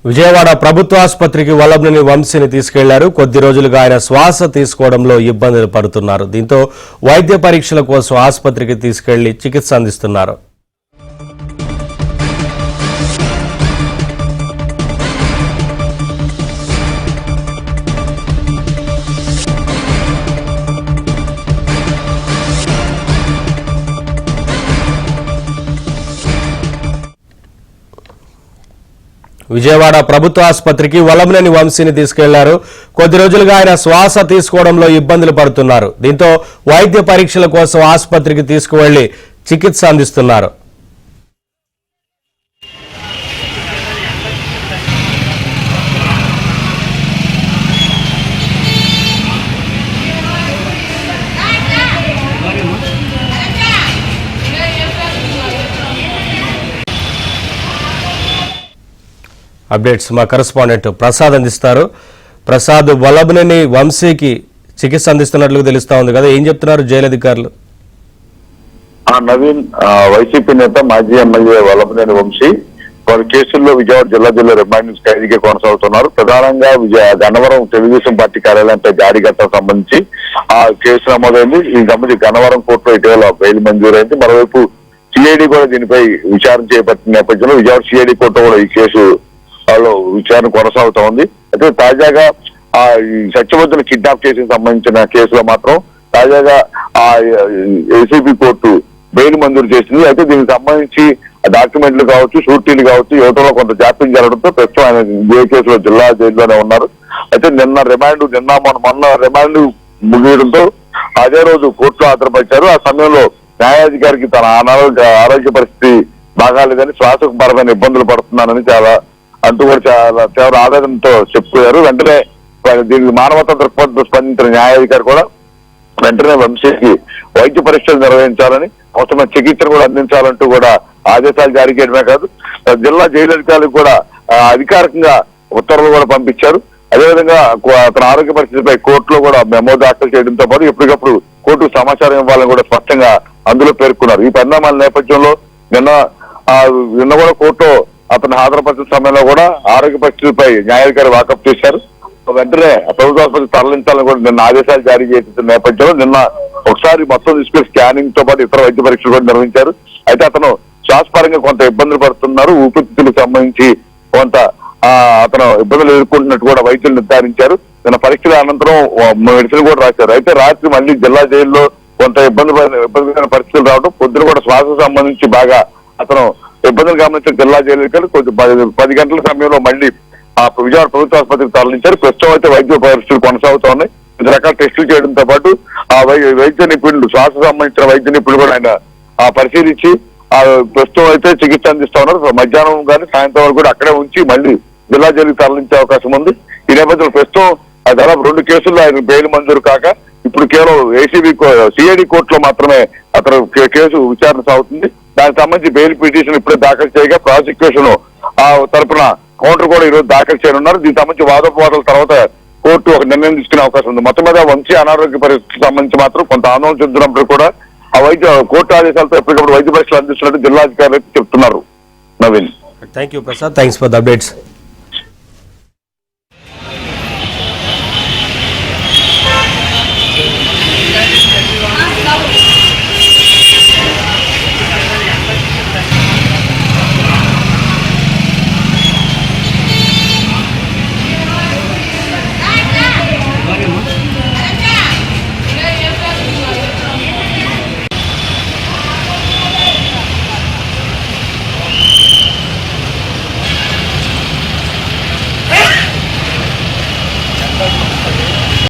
విజయవాడ ప్రభుత్వ ఆసుపత్రికి వల్లభనేని వంశీని తీసుకెళ్లారు. కొద్ది రోజులుగా ఆయన శ్వాస తీసుకోవడంలో ఇబ్బందులు పడుతున్నారు. దీంతో వైద్య పరీక్షల కోసం ఆసుపత్రికి తీసుకెళ్లి చికిత్స అందిస్తున్నారు. విజయవాడ ప్రభుత్వ ఆసుపత్రికి వల్లభనేని వంశీని తీసుకెళ్లారు. కొద్ది రోజులుగా ఆయన శ్వాస తీసుకోవడంలో ఇబ్బందులు పడుతున్నారు. దీంతో వైద్య పరీక్షల కోసం ఆసుపత్రికి తీసుకువెళ్లి చికిత్స అందిస్తున్నారు. అప్డేట్స్ మా కరెస్పాండెంట్ ప్రసాద్ అందిస్తారు. ప్రసాద్, వల్లభనేని వంశీకి చికిత్స అందిస్తున్నట్లు తెలుస్తా ఉంది కదా, ఏం చెప్తున్నారు జైలు అధికారులు? నవీన్, వైసీపీ నేత మాజీ ఎమ్మెల్యే వల్లభనేని వంశీ వారి కేసుల్లో విజయవాడ జిల్లా జైల్లో రిమాండ్ ఖైదీగా కొనసాగుతున్నారు. ప్రధానంగా గన్నవరం తెలుగుదేశం పార్టీ కార్యాలయంపై దాడి ఘటనకు సంబంధించి ఆ కేసు నమోదైంది. ఈ సంబంధించి గన్నవరం కోర్టులో ఇటీవల బెయిల్ మంజూరైంది. మరోవైపు సిఐడి కూడా దీనిపై విచారణ చేపట్టిన నేపథ్యంలో విజయవాడ సిఐడి కోర్టు కూడా ఈ కేసు విచారణ కొనసాగుతా ఉంది. అయితే తాజాగా ఆ సత్యవతుని కిడ్నాప్ కేసుకు సంబంధించిన కేసులో మాత్రం తాజాగా ఆ ఏసీబీ కోర్టు బెయిల్ మంజూరు చేసింది. అయితే దీనికి సంబంధించి డాక్యుమెంట్లు కావచ్చు, షూరిటీలు కావచ్చు, యువతలో కొంత జాప్యం జరగడంతో ప్రస్తుతం ఆయన ఏ కేసులో జిల్లా జైల్లోనే ఉన్నారు. అయితే మొన్న రిమాండ్ ముగియడంతో అదే రోజు కోర్టులో హాజరుపరిచారు. ఆ సమయంలో న్యాయాధికారికి తన ఆరోగ్య పరిస్థితి బాగాలేదని, శ్వాసపరమైన ఇబ్బందులు పడుతున్నానని అంటూ కూడా చాలా తీవ్ర ఆవేదనతో చెప్పుకోయారు. వెంటనే దీనికి మానవతా దృక్పథంతో స్పందించిన న్యాయాధికారి కూడా వెంటనే వంశీకి వైద్య పరీక్షలు నిర్వహించాలని, అవసరమైన చికిత్సను కూడా అందించాలంటూ కూడా ఆదేశాలు జారీ చేయడమే కాదు, జిల్లా జైలు అధికారులకు కూడా అధికారికంగా ఉత్తర్వులు కూడా పంపించారు. అదేవిధంగా అతని ఆరోగ్య పరిస్థితిపై కోర్టులో కూడా మెమో దాఖలు చేయడంతో పాటు ఎప్పటికప్పుడు కోర్టుకు సమాచారం ఇవ్వాలని కూడా స్పష్టంగా అందులో పేర్కొన్నారు. ఈ పరిణామాల నేపథ్యంలో నిన్న కూడా కోర్టులో అతను హాజరుపరిచిన సమయంలో కూడా ఆరోగ్య పరిస్థితిపై న్యాయాధికారి వాకప్ చేశారు. వెంటనే ప్రభుత్వ ఆసుపత్రికి తరలించాలని కూడా నిన్న ఆదేశాలు జారీ చేసిన నేపథ్యంలో నిన్న ఒకసారి మొత్తం తీసుకుని స్కానింగ్ తో పాటు ఇతర వైద్య పరీక్షలు కూడా నిర్వహించారు. అయితే అతను శ్వాసపరంగా కొంత ఇబ్బందులు పడుతున్నారు. ఊపిరితిత్తులకు సంబంధించి కొంత అతను ఇబ్బందులు ఎదుర్కొంటున్నట్టు కూడా వైద్యులు నిర్ధారించారు. నిన్న పరీక్షల అనంతరం మెడిసిన్ కూడా రాశారు. అయితే రాత్రి మళ్ళీ జిల్లా జైల్లో కొంత ఇబ్బందికరమైన పరిస్థితులు రావడం, పొద్దున కూడా శ్వాసకు సంబంధించి బాగా అతను ఇబ్బందులు గమనించిన జిల్లా జైలు కొంచెం 10 గంటల సమయంలో మళ్ళీ విజయవాడ ప్రభుత్వ ఆసుపత్రికి తరలించారు. ప్రస్తుతం అయితే వైద్య పరీక్షలు కొనసాగుతా ఉన్నాయి. 5 రకాల టెస్టులు చేయడంతో పాటు ఆ వైద్య నిపుణులు, శ్వాస సంబంధించిన వైద్య నిపుణులు కూడా ఆయన పరిశీలించి ప్రస్తుతం అయితే చికిత్స అందిస్తా ఉన్నారు. మధ్యాహ్నం కానీ సాయంత్రం వరకు కూడా అక్కడే ఉంచి మళ్ళీ జిల్లా జైలుకి తరలించే అవకాశం ఉంది. ఈ నేపథ్యంలో ప్రస్తుతం దాదాపు 2 కేసుల్లో ఆయన బెయిల్ మంజూరు కాక ఇప్పుడు కేవలం సిఐడి కోర్టులో మాత్రమే అతను కేసు విచారణ సాగుతుంది. దానికి సంబంధించి బెయిల్ పిటిషన్ ఇప్పుడే దాఖలు చేయగా ప్రాసిక్యూషన్ తరఫున కౌంటర్ కూడా ఈరోజు దాఖలు చేయనున్నారు. దీనికి సంబంధించి వాదోపవాదాల తర్వాత కోర్టు ఒక నిర్ణయం తీసుకునే అవకాశం ఉంది. మొత్తం మీద వంశీ అనారోగ్య పరిస్థితికి సంబంధించి మాత్రం కొంత ఆందోళన చెందుతున్నప్పుడు కూడా కోర్టు ఆదేశాలతో ఎప్పటికప్పుడు వైద్య పరీక్షలు అందిస్తున్నట్టు జిల్లాధికారులు చెప్తున్నారు. Naveen, thank you Prasad, thanks for the updates.